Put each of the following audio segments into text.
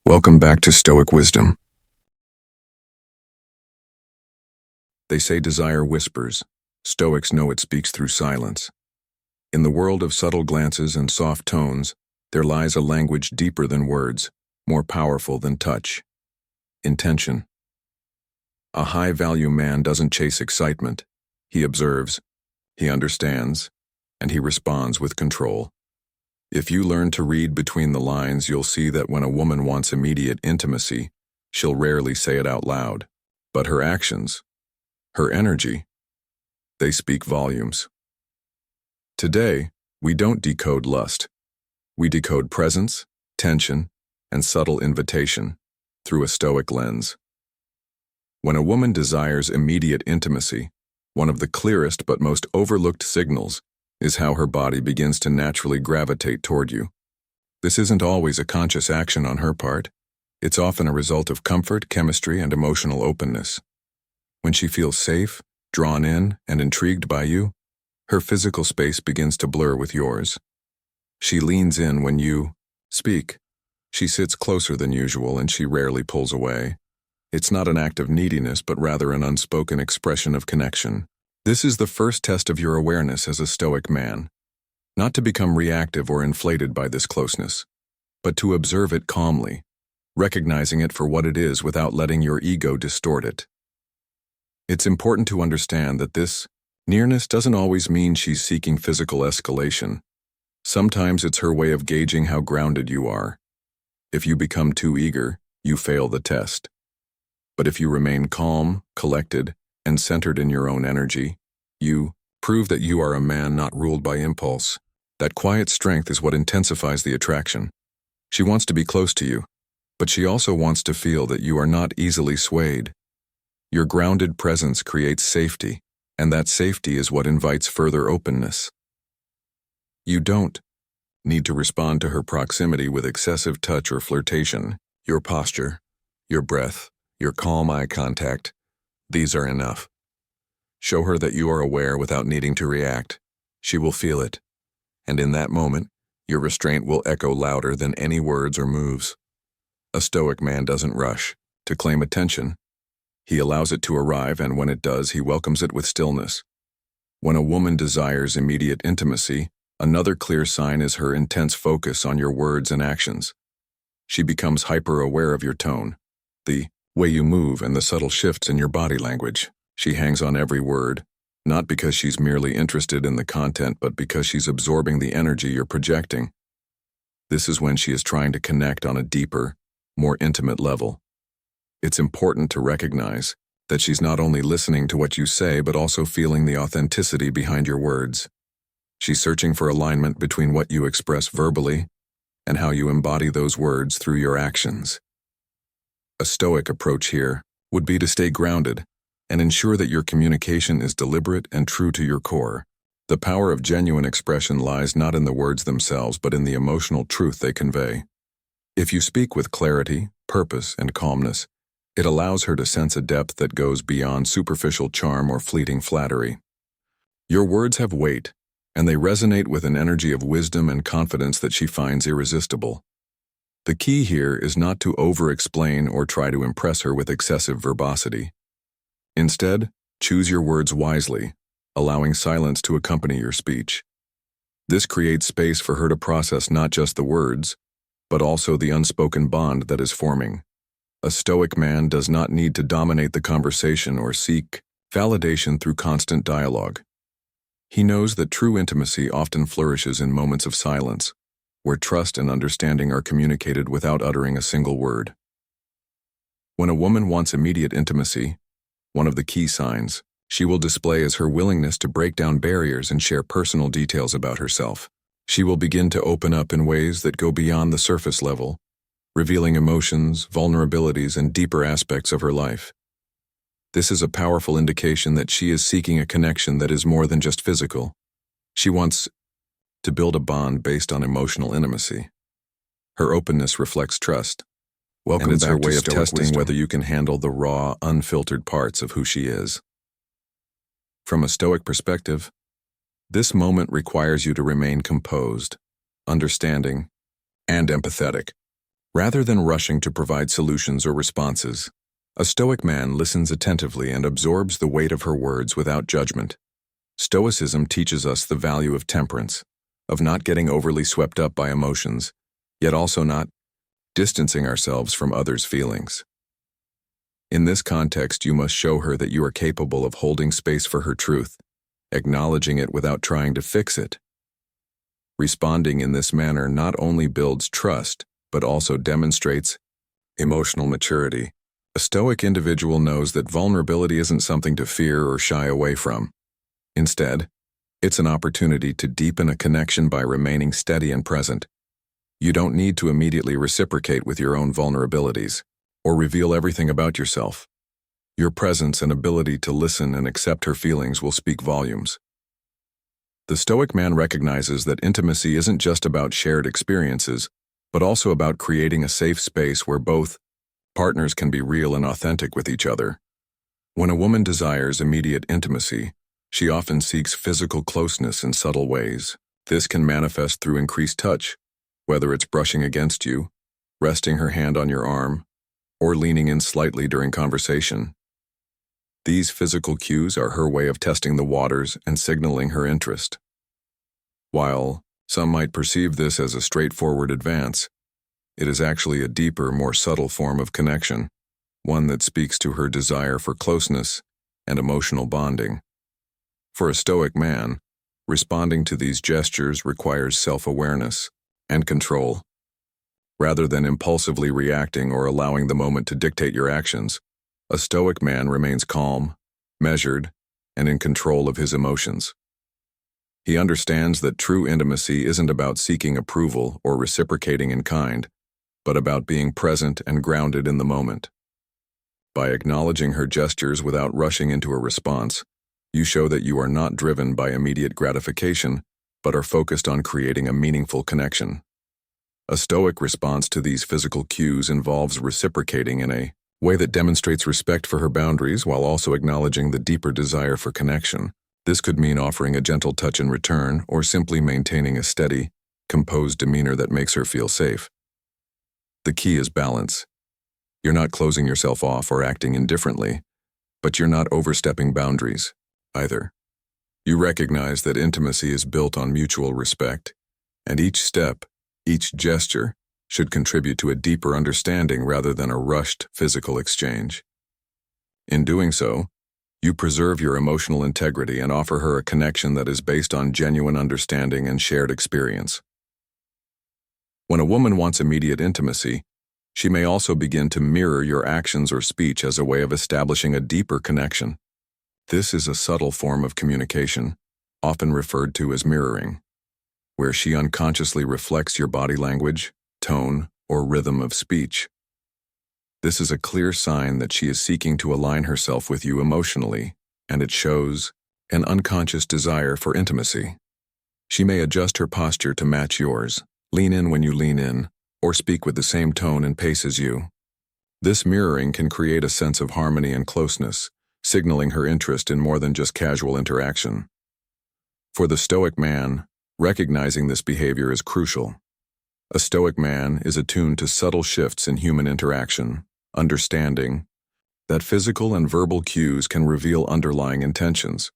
Welcome back to Stoic Wisdom. They say desire whispers. Stoics know it speaks through silence. In the world of subtle glances and soft tones, there lies a language deeper than words, more powerful than touch. Intention. A high-value man doesn't chase excitement. He observes, he understands, and he responds with control. If you learn to read between the lines, you'll see that when a woman wants immediate intimacy, she'll rarely say it out loud. But her actions, her energy, they speak volumes. Today, we don't decode lust. We decode presence, tension, and subtle invitation through a Stoic lens. When a woman desires immediate intimacy, one of the clearest but most overlooked signals is how her body begins to naturally gravitate toward you. This isn't always a conscious action on her part. It's often a result of comfort, chemistry, and emotional openness. When she feels safe, drawn in, and intrigued by you, her physical space begins to blur with yours. She leans in when you speak. She sits closer than usual, and she rarely pulls away. It's not an act of neediness, but rather an unspoken expression of connection. This is the first test of your awareness as a Stoic man. Not to become reactive or inflated by this closeness, but to observe it calmly, recognizing it for what it is without letting your ego distort it. It's important to understand that this nearness doesn't always mean she's seeking physical escalation. Sometimes it's her way of gauging how grounded you are. If you become too eager, you fail the test. But if you remain calm, collected, and centered in your own energy, you prove that you are a man not ruled by impulse. That quiet strength is what intensifies the attraction. She wants to be close to you, but she also wants to feel that you are not easily swayed. Your grounded presence creates safety, and that safety is what invites further openness. You don't need to respond to her proximity with excessive touch or flirtation. Your posture, your breath, your calm eye contact, these are enough. Show her that you are aware without needing to react. She will feel it, and in that moment, your restraint will echo louder than any words or moves. A Stoic man doesn't rush to claim attention. He allows it to arrive, and when it does, he welcomes it with stillness. When a woman desires immediate intimacy, another clear sign is her intense focus on your words and actions. She becomes hyper-aware of your tone, the way you move, and the subtle shifts in your body language. She hangs on every word, not because she's merely interested in the content, but because she's absorbing the energy you're projecting. This is when she is trying to connect on a deeper, more intimate level. It's important to recognize that she's not only listening to what you say, but also feeling the authenticity behind your words. She's searching for alignment between what you express verbally and how you embody those words through your actions. A Stoic approach here would be to stay grounded and ensure that your communication is deliberate and true to your core. The power of genuine expression lies not in the words themselves, but in the emotional truth they convey. If you speak with clarity, purpose, and calmness, it allows her to sense a depth that goes beyond superficial charm or fleeting flattery. Your words have weight, and they resonate with an energy of wisdom and confidence that she finds irresistible. The key here is not to over-explain or try to impress her with excessive verbosity. Instead, choose your words wisely, allowing silence to accompany your speech. This creates space for her to process not just the words, but also the unspoken bond that is forming. A Stoic man does not need to dominate the conversation or seek validation through constant dialogue. He knows that true intimacy often flourishes in moments of silence, where trust and understanding are communicated without uttering a single word. When a woman wants immediate intimacy, one of the key signs she will display is her willingness to break down barriers and share personal details about herself. She will begin to open up in ways that go beyond the surface level, revealing emotions, vulnerabilities, and deeper aspects of her life. This is a powerful indication that she is seeking a connection that is more than just physical. She wants to build a bond based on emotional intimacy. Her openness reflects trust, and it's her way of testing whether you can handle the raw, unfiltered parts of who she is. From a Stoic perspective, this moment requires you to remain composed, understanding, and empathetic. Rather than rushing to provide solutions or responses, a Stoic man listens attentively and absorbs the weight of her words without judgment. Stoicism teaches us the value of temperance, of not getting overly swept up by emotions, yet also not distancing ourselves from others' feelings. In this context, you must show her that you are capable of holding space for her truth, acknowledging it without trying to fix it. Responding in this manner not only builds trust, but also demonstrates emotional maturity. A Stoic individual knows that vulnerability isn't something to fear or shy away from. Instead, it's an opportunity to deepen a connection by remaining steady and present. You don't need to immediately reciprocate with your own vulnerabilities or reveal everything about yourself. Your presence and ability to listen and accept her feelings will speak volumes. The Stoic man recognizes that intimacy isn't just about shared experiences, but also about creating a safe space where both partners can be real and authentic with each other. When a woman desires immediate intimacy, she often seeks physical closeness in subtle ways. This can manifest through increased touch, whether it's brushing against you, resting her hand on your arm, or leaning in slightly during conversation. These physical cues are her way of testing the waters and signaling her interest. While some might perceive this as a straightforward advance, it is actually a deeper, more subtle form of connection, one that speaks to her desire for closeness and emotional bonding. For a Stoic man, responding to these gestures requires self-awareness and control. Rather than impulsively reacting or allowing the moment to dictate your actions, a Stoic man remains calm, measured, and in control of his emotions. He understands that true intimacy isn't about seeking approval or reciprocating in kind, but about being present and grounded in the moment. By acknowledging her gestures without rushing into a response, you show that you are not driven by immediate gratification, but are focused on creating a meaningful connection. A Stoic response to these physical cues involves reciprocating in a way that demonstrates respect for her boundaries while also acknowledging the deeper desire for connection. This could mean offering a gentle touch in return or simply maintaining a steady, composed demeanor that makes her feel safe. The key is balance. You're not closing yourself off or acting indifferently, but you're not overstepping boundaries either. You recognize that intimacy is built on mutual respect, and each step, each gesture, should contribute to a deeper understanding rather than a rushed physical exchange. In doing so, you preserve your emotional integrity and offer her a connection that is based on genuine understanding and shared experience. When a woman wants immediate intimacy, she may also begin to mirror your actions or speech as a way of establishing a deeper connection. This is a subtle form of communication, often referred to as mirroring, where she unconsciously reflects your body language, tone, or rhythm of speech. This is a clear sign that she is seeking to align herself with you emotionally, and it shows an unconscious desire for intimacy. She may adjust her posture to match yours, lean in when you lean in, or speak with the same tone and pace as you. This mirroring can create a sense of harmony and closeness, signaling her interest in more than just casual interaction. For the Stoic man, recognizing this behavior is crucial. A Stoic man is attuned to subtle shifts in human interaction, understanding that physical and verbal cues can reveal underlying intentions.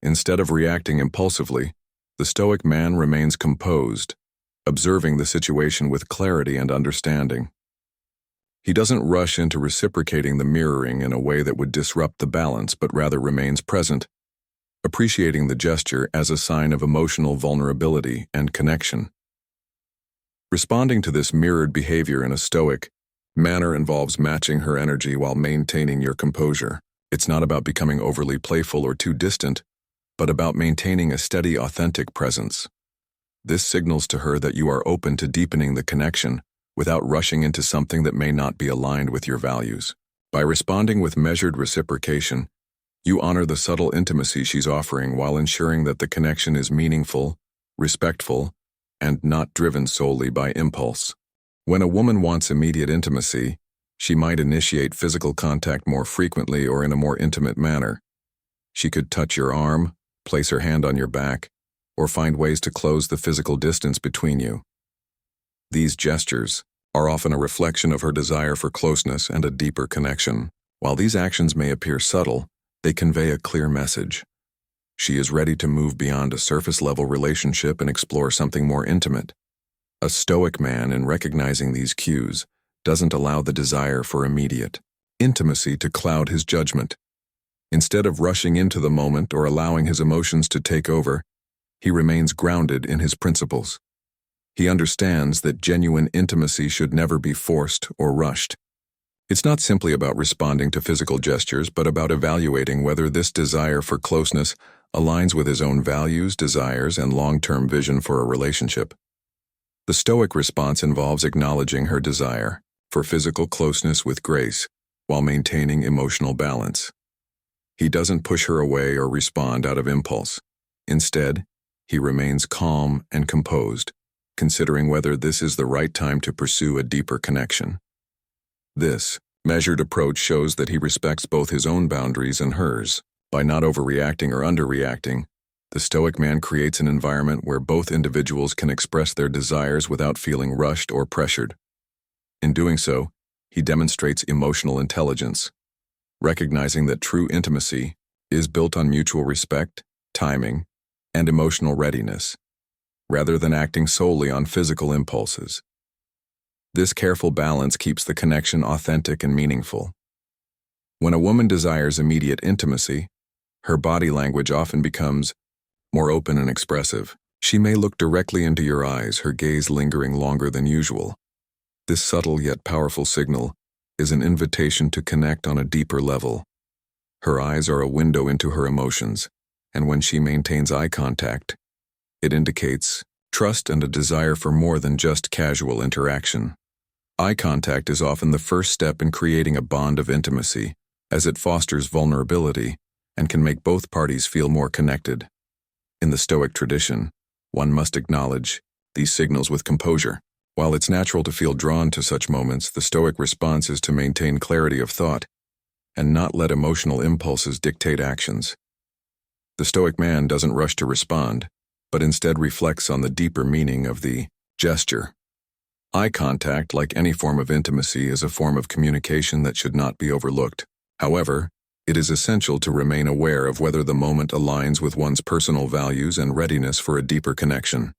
Instead of reacting impulsively, the Stoic man remains composed, observing the situation with clarity and understanding. He doesn't rush into reciprocating the mirroring in a way that would disrupt the balance, but rather remains present, appreciating the gesture as a sign of emotional vulnerability and connection. Responding to this mirrored behavior in a Stoic manner involves matching her energy while maintaining your composure. It's not about becoming overly playful or too distant, but about maintaining a steady, authentic presence. This signals to her that you are open to deepening the connection without rushing into something that may not be aligned with your values. By responding with measured reciprocation, you honor the subtle intimacy she's offering while ensuring that the connection is meaningful, respectful, and not driven solely by impulse. When a woman wants immediate intimacy, she might initiate physical contact more frequently or in a more intimate manner. She could touch your arm, place her hand on your back, or find ways to close the physical distance between you. These gestures are often a reflection of her desire for closeness and a deeper connection. While these actions may appear subtle, they convey a clear message. She is ready to move beyond a surface-level relationship and explore something more intimate. A Stoic man, in recognizing these cues, doesn't allow the desire for immediate intimacy to cloud his judgment. Instead of rushing into the moment or allowing his emotions to take over, he remains grounded in his principles. He understands that genuine intimacy should never be forced or rushed. It's not simply about responding to physical gestures, but about evaluating whether this desire for closeness aligns with his own values, desires, and long-term vision for a relationship. The Stoic response involves acknowledging her desire for physical closeness with grace while maintaining emotional balance. He doesn't push her away or respond out of impulse. Instead, he remains calm and composed, considering whether this is the right time to pursue a deeper connection. This measured approach shows that he respects both his own boundaries and hers. By not overreacting or underreacting, the Stoic man creates an environment where both individuals can express their desires without feeling rushed or pressured. In doing so, he demonstrates emotional intelligence, recognizing that true intimacy is built on mutual respect, timing, and emotional readiness, rather than acting solely on physical impulses. This careful balance keeps the connection authentic and meaningful. When a woman desires immediate intimacy, her body language often becomes more open and expressive. She may look directly into your eyes, her gaze lingering longer than usual. This subtle yet powerful signal is an invitation to connect on a deeper level. Her eyes are a window into her emotions, and when she maintains eye contact, it indicates trust and a desire for more than just casual interaction. Eye contact is often the first step in creating a bond of intimacy, as it fosters vulnerability and can make both parties feel more connected. In the Stoic tradition, one must acknowledge these signals with composure. While it's natural to feel drawn to such moments, the Stoic response is to maintain clarity of thought and not let emotional impulses dictate actions. The Stoic man doesn't rush to respond, but instead reflects on the deeper meaning of the gesture. Eye contact, like any form of intimacy, is a form of communication that should not be overlooked. However, it is essential to remain aware of whether the moment aligns with one's personal values and readiness for a deeper connection.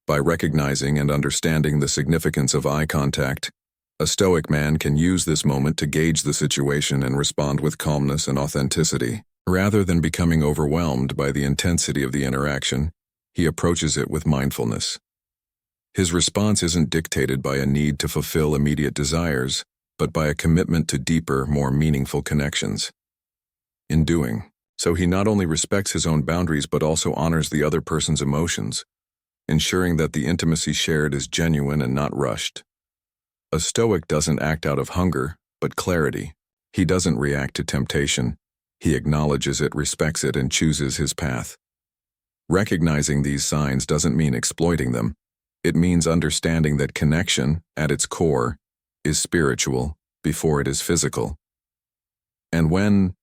By recognizing and understanding the significance of eye contact, a Stoic man can use this moment to gauge the situation and respond with calmness and authenticity. Rather than becoming overwhelmed by the intensity of the interaction, he approaches it with mindfulness. His response isn't dictated by a need to fulfill immediate desires, but by a commitment to deeper, more meaningful connections. In doing so, he not only respects his own boundaries but also honors the other person's emotions, ensuring that the intimacy shared is genuine and not rushed. A Stoic doesn't act out of hunger, but clarity. He doesn't react to temptation. He acknowledges it, respects it, and chooses his path. Recognizing these signs doesn't mean exploiting them. It means understanding that connection, at its core, is spiritual before it is physical. And when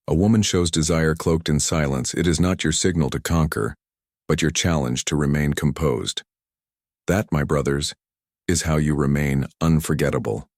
a woman shows desire cloaked in silence, it is not your signal to conquer, but your challenge to remain composed. That, my brothers, is how you remain unforgettable.